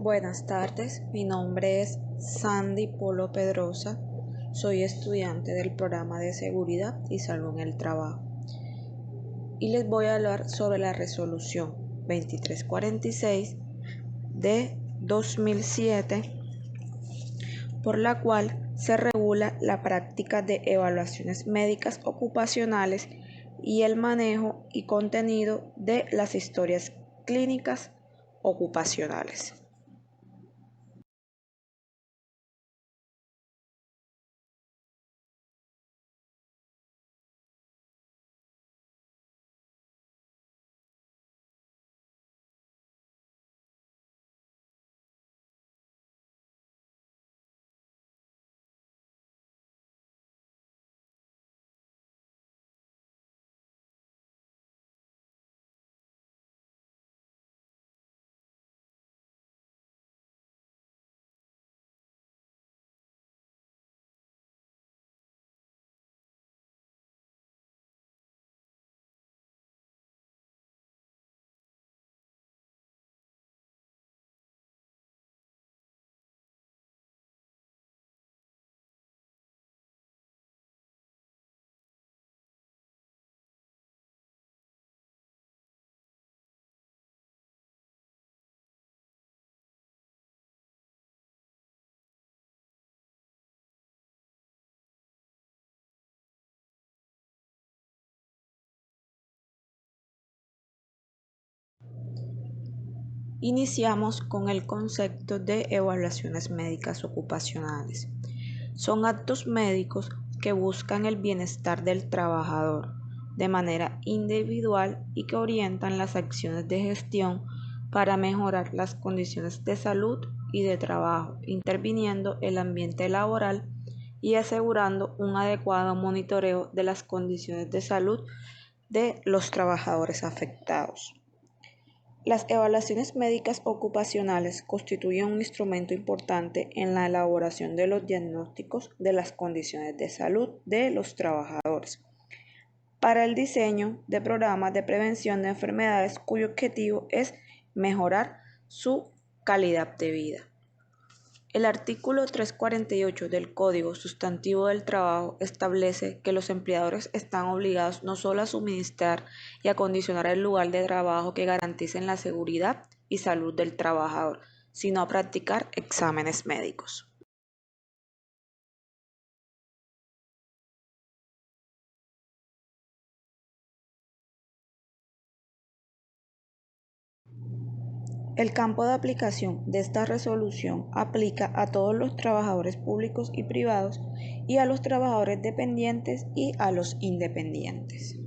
Buenas tardes, mi nombre es Sandy Polo Pedrosa, soy estudiante del programa de Seguridad y Salud en el Trabajo y les voy a hablar sobre la resolución 2346 de 2007, por la cual se regula la práctica de evaluaciones médicas ocupacionales y el manejo y contenido de las historias clínicas ocupacionales. Iniciamos con el concepto de evaluaciones médicas ocupacionales. Son actos médicos que buscan el bienestar del trabajador de manera individual y que orientan las acciones de gestión para mejorar las condiciones de salud y de trabajo, interviniendo el ambiente laboral y asegurando un adecuado monitoreo de las condiciones de salud de los trabajadores afectados. Las evaluaciones médicas ocupacionales constituyen un instrumento importante en la elaboración de los diagnósticos de las condiciones de salud de los trabajadores para el diseño de programas de prevención de enfermedades cuyo objetivo es mejorar su calidad de vida. El artículo 348 del Código Sustantivo del Trabajo establece que los empleadores están obligados no solo a suministrar y acondicionar el lugar de trabajo que garanticen la seguridad y salud del trabajador, sino a practicar exámenes médicos. El campo de aplicación de esta resolución aplica a todos los trabajadores públicos y privados y a los trabajadores dependientes y a los independientes.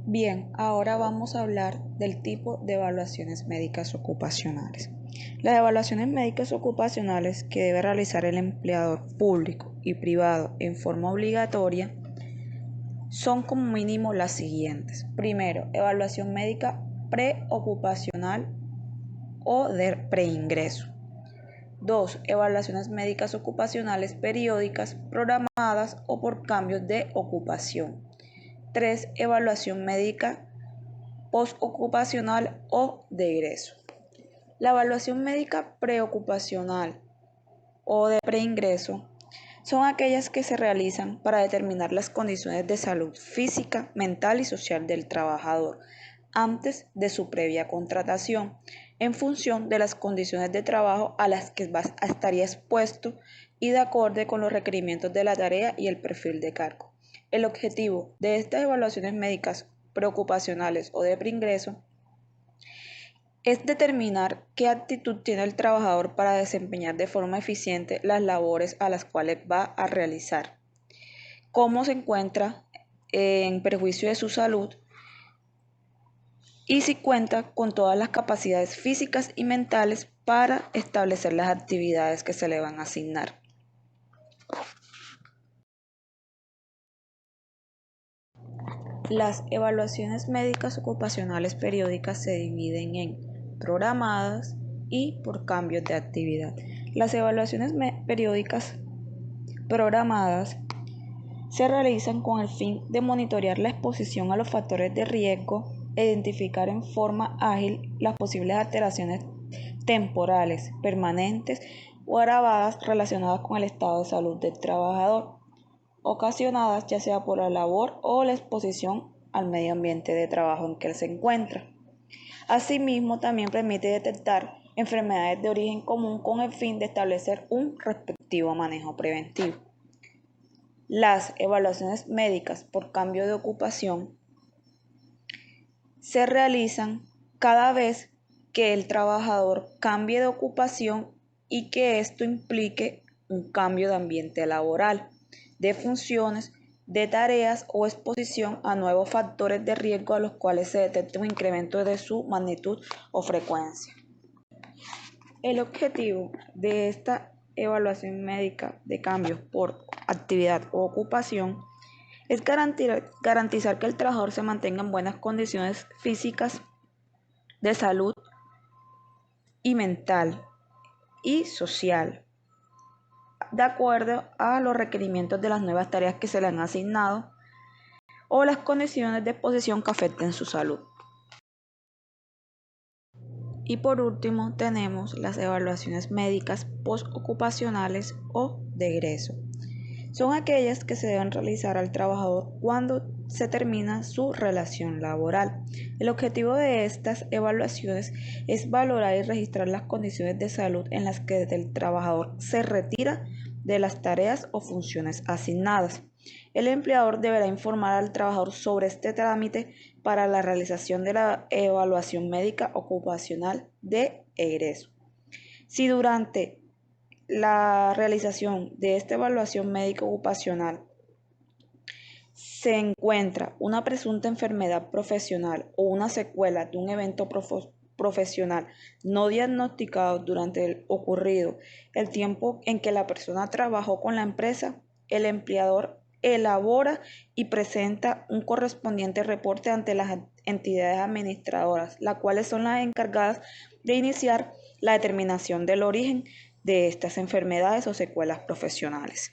Bien, ahora vamos a hablar del tipo de evaluaciones médicas ocupacionales. Las evaluaciones médicas ocupacionales que debe realizar el empleador público y privado en forma obligatoria son como mínimo las siguientes. Primero, evaluación médica preocupacional o de preingreso. 2. Evaluaciones médicas ocupacionales periódicas programadas o por cambios de ocupación. 3. Evaluación médica postocupacional o de egreso. La evaluación médica preocupacional o de preingreso son aquellas que se realizan para determinar las condiciones de salud física, mental y social del trabajador antes de su previa contratación, en función de las condiciones de trabajo a las que estaría expuesto y de acuerdo con los requerimientos de la tarea y el perfil de cargo. El objetivo de estas evaluaciones médicas preocupacionales o de preingreso es determinar qué actitud tiene el trabajador para desempeñar de forma eficiente las labores a las cuales va a realizar, cómo se encuentra en perjuicio de su salud y si cuenta con todas las capacidades físicas y mentales para establecer las actividades que se le van a asignar. Las evaluaciones médicas ocupacionales periódicas se dividen en programadas y por cambios de actividad. Las evaluaciones periódicas programadas se realizan con el fin de monitorear la exposición a los factores de riesgo e identificar en forma ágil las posibles alteraciones temporales, permanentes o agravadas relacionadas con el estado de salud del trabajador, ocasionadas ya sea por la labor o la exposición al medio ambiente de trabajo en que él se encuentra. Asimismo, también permite detectar enfermedades de origen común con el fin de establecer un respectivo manejo preventivo. Las evaluaciones médicas por cambio de ocupación se realizan cada vez que el trabajador cambie de ocupación y que esto implique un cambio de ambiente laboral, de funciones, de tareas o exposición a nuevos factores de riesgo a los cuales se detecte un incremento de su magnitud o frecuencia. El objetivo de esta evaluación médica de cambios por actividad o ocupación es garantizar que el trabajador se mantenga en buenas condiciones físicas, de salud y mental y social, de acuerdo a los requerimientos de las nuevas tareas que se le han asignado o las condiciones de exposición que afecten su salud. Y por último tenemos las evaluaciones médicas postocupacionales o de egreso. Son aquellas que se deben realizar al trabajador cuando se termina su relación laboral. El objetivo de estas evaluaciones es valorar y registrar las condiciones de salud en las que el trabajador se retira de las tareas o funciones asignadas. El empleador deberá informar al trabajador sobre este trámite para la realización de la evaluación médica ocupacional de egreso. Si durante la realización de esta evaluación médica ocupacional se encuentra una presunta enfermedad profesional o una secuela de un evento profesional no diagnosticado durante el ocurrido el tiempo en que la persona trabajó con la empresa, el empleador elabora y presenta un correspondiente reporte ante las entidades administradoras, las cuales son las encargadas de iniciar la determinación del origen de estas enfermedades o secuelas profesionales.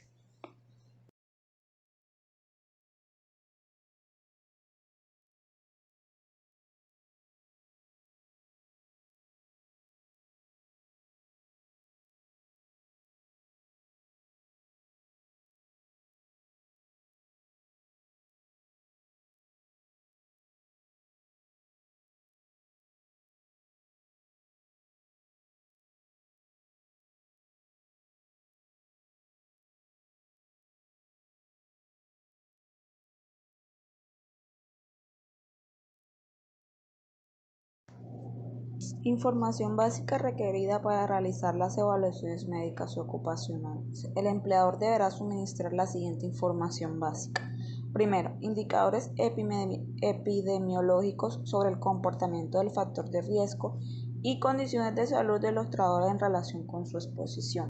Información básica requerida para realizar las evaluaciones médicas ocupacionales. El empleador deberá suministrar la siguiente información básica. Primero, indicadores epidemiológicos sobre el comportamiento del factor de riesgo y condiciones de salud de los trabajadores en relación con su exposición.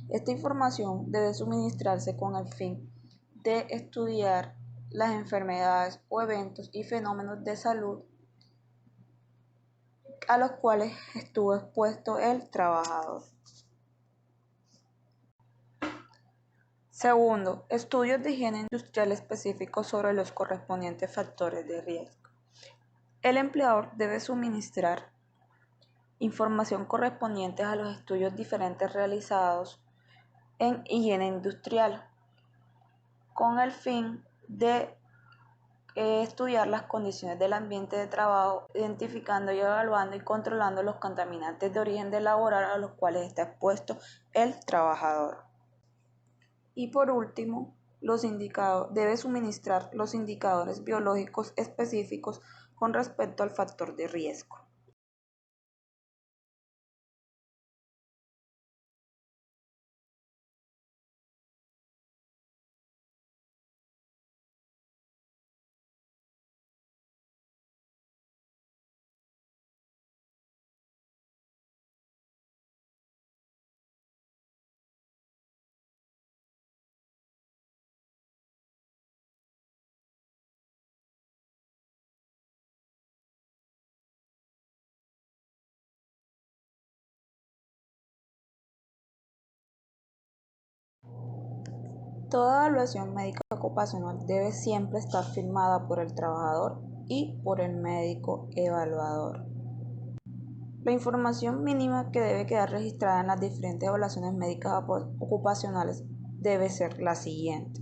Esta información debe suministrarse con el fin de estudiar las enfermedades o eventos y fenómenos de salud a los cuales estuvo expuesto el trabajador. Segundo, estudios de higiene industrial específicos sobre los correspondientes factores de riesgo. El empleador debe suministrar información correspondiente a los estudios diferentes realizados en higiene industrial con el fin de estudiar las condiciones del ambiente de trabajo, identificando y evaluando y controlando los contaminantes de origen laboral a los cuales está expuesto el trabajador. Y por último, debe suministrar los indicadores biológicos específicos con respecto al factor de riesgo. Toda evaluación médica ocupacional debe siempre estar firmada por el trabajador y por el médico evaluador. La información mínima que debe quedar registrada en las diferentes evaluaciones médicas ocupacionales debe ser la siguiente.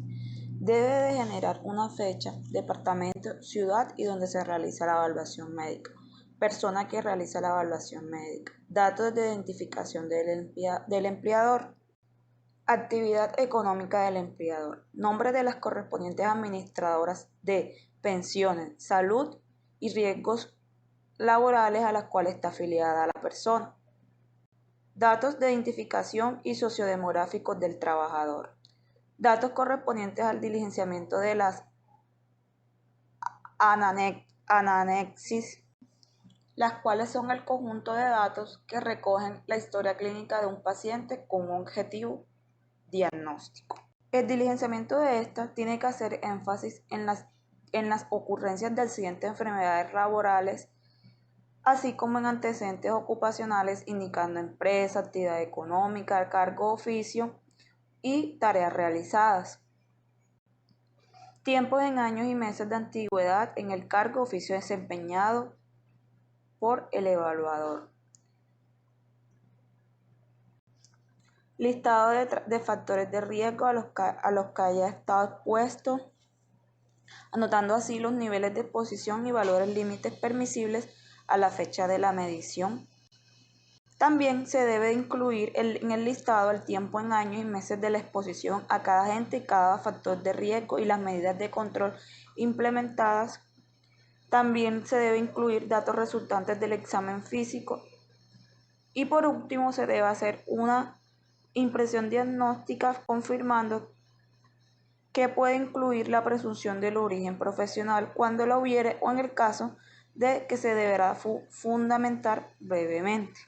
Debe de generar una fecha, departamento, ciudad y donde se realiza la evaluación médica, persona que realiza la evaluación médica, datos de identificación del empleador, actividad económica del empleador, nombre de las correspondientes administradoras de pensiones, salud y riesgos laborales a las cuales está afiliada la persona, datos de identificación y sociodemográficos del trabajador, datos correspondientes al diligenciamiento de las anamnesis, las cuales son el conjunto de datos que recogen la historia clínica de un paciente con un objetivo diagnóstico. El diligenciamiento de esta tiene que hacer énfasis en las ocurrencias de siguientes enfermedades laborales, así como en antecedentes ocupacionales indicando empresa, actividad económica, cargo, oficio y tareas realizadas. Tiempos en años y meses de antigüedad en el cargo, oficio desempeñado por el evaluador. Listado de factores de riesgo a los que haya estado expuesto, anotando así los niveles de exposición y valores límites permisibles a la fecha de la medición. También se debe incluir en el listado el tiempo en años y meses de la exposición a cada agente y cada factor de riesgo y las medidas de control implementadas. También se debe incluir datos resultantes del examen físico. Y por último, se debe hacer una impresión diagnóstica confirmando que puede incluir la presunción del origen profesional cuando la hubiere o en el caso de que se deberá fundamentar brevemente.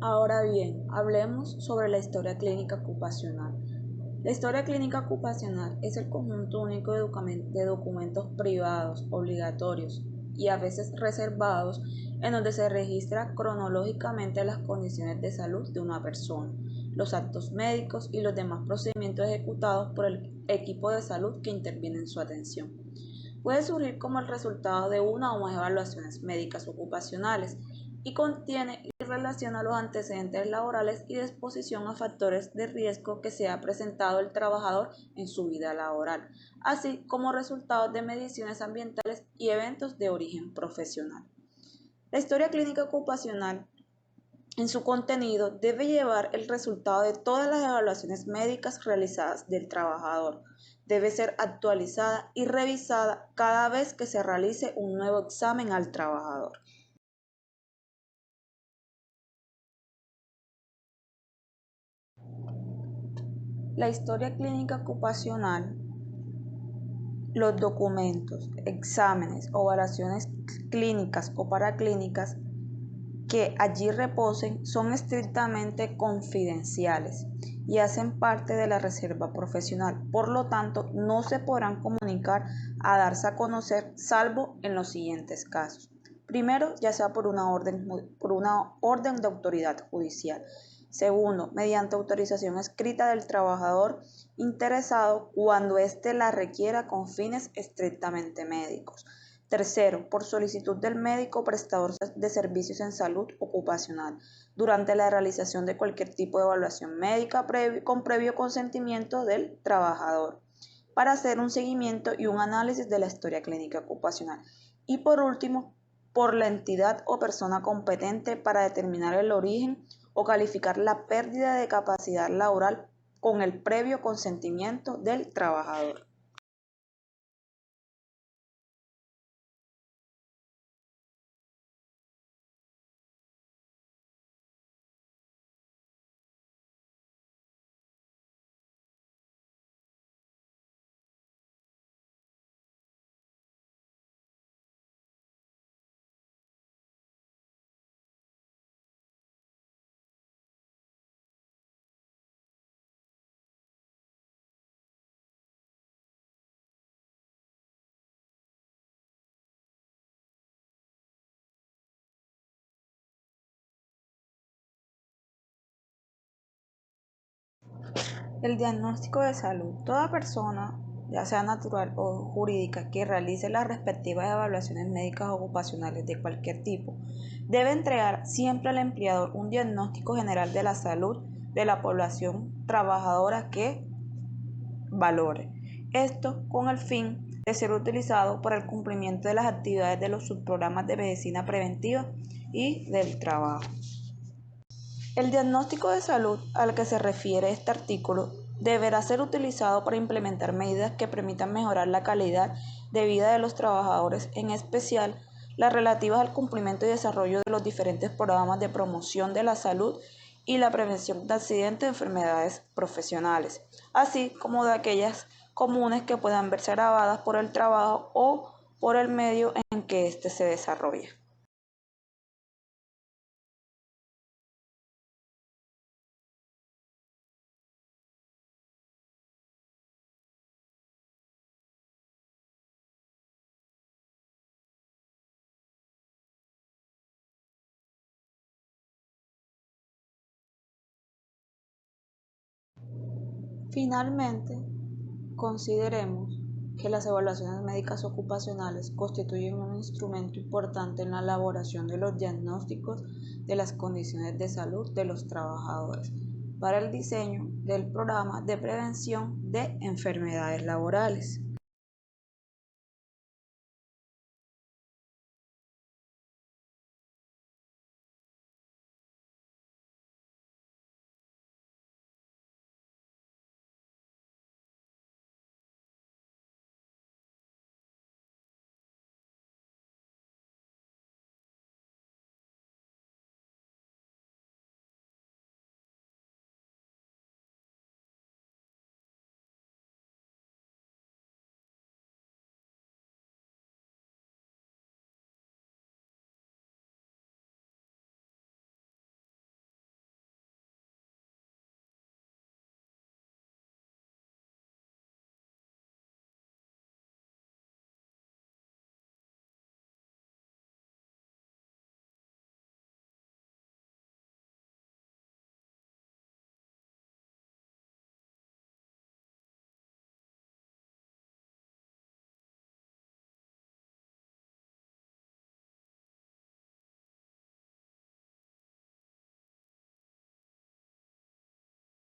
Ahora bien, hablemos sobre la historia clínica ocupacional. La historia clínica ocupacional es el conjunto único de documentos privados, obligatorios y a veces reservados en donde se registra cronológicamente las condiciones de salud de una persona, los actos médicos y los demás procedimientos ejecutados por el equipo de salud que interviene en su atención. Puede surgir como el resultado de una o más evaluaciones médicas ocupacionales y contiene y relaciona los antecedentes laborales y de exposición a factores de riesgo que se ha presentado el trabajador en su vida laboral, así como resultados de mediciones ambientales y eventos de origen profesional. La historia clínica ocupacional en su contenido debe llevar el resultado de todas las evaluaciones médicas realizadas del trabajador. Debe ser actualizada y revisada cada vez que se realice un nuevo examen al trabajador. La historia clínica ocupacional los documentos, exámenes o evaluaciones clínicas o paraclínicas que allí reposen son estrictamente confidenciales y hacen parte de la reserva profesional. Por lo tanto, no se podrán comunicar a darse a conocer salvo en los siguientes casos. Primero, ya sea por una orden de autoridad judicial. Segundo, mediante autorización escrita del trabajador interesado cuando éste la requiera con fines estrictamente médicos. Tercero, por solicitud del médico prestador de servicios en salud ocupacional, durante la realización de cualquier tipo de evaluación médica con previo consentimiento del trabajador, para hacer un seguimiento y un análisis de la historia clínica ocupacional. Y por último, por la entidad o persona competente para determinar el origen o calificar la pérdida de capacidad laboral con el previo consentimiento del trabajador. El diagnóstico de salud. Toda persona, ya sea natural o jurídica, que realice las respectivas evaluaciones médicas ocupacionales de cualquier tipo, debe entregar siempre al empleador un diagnóstico general de la salud de la población trabajadora que valore. Esto con el fin de ser utilizado para el cumplimiento de las actividades de los subprogramas de medicina preventiva y del trabajo. El diagnóstico de salud al que se refiere este artículo deberá ser utilizado para implementar medidas que permitan mejorar la calidad de vida de los trabajadores, en especial las relativas al cumplimiento y desarrollo de los diferentes programas de promoción de la salud y la prevención de accidentes y enfermedades profesionales, así como de aquellas comunes que puedan verse agravadas por el trabajo o por el medio en que éste se desarrolla. Finalmente, consideremos que las evaluaciones médicas ocupacionales constituyen un instrumento importante en la elaboración de los diagnósticos de las condiciones de salud de los trabajadores para el diseño del programa de prevención de enfermedades laborales.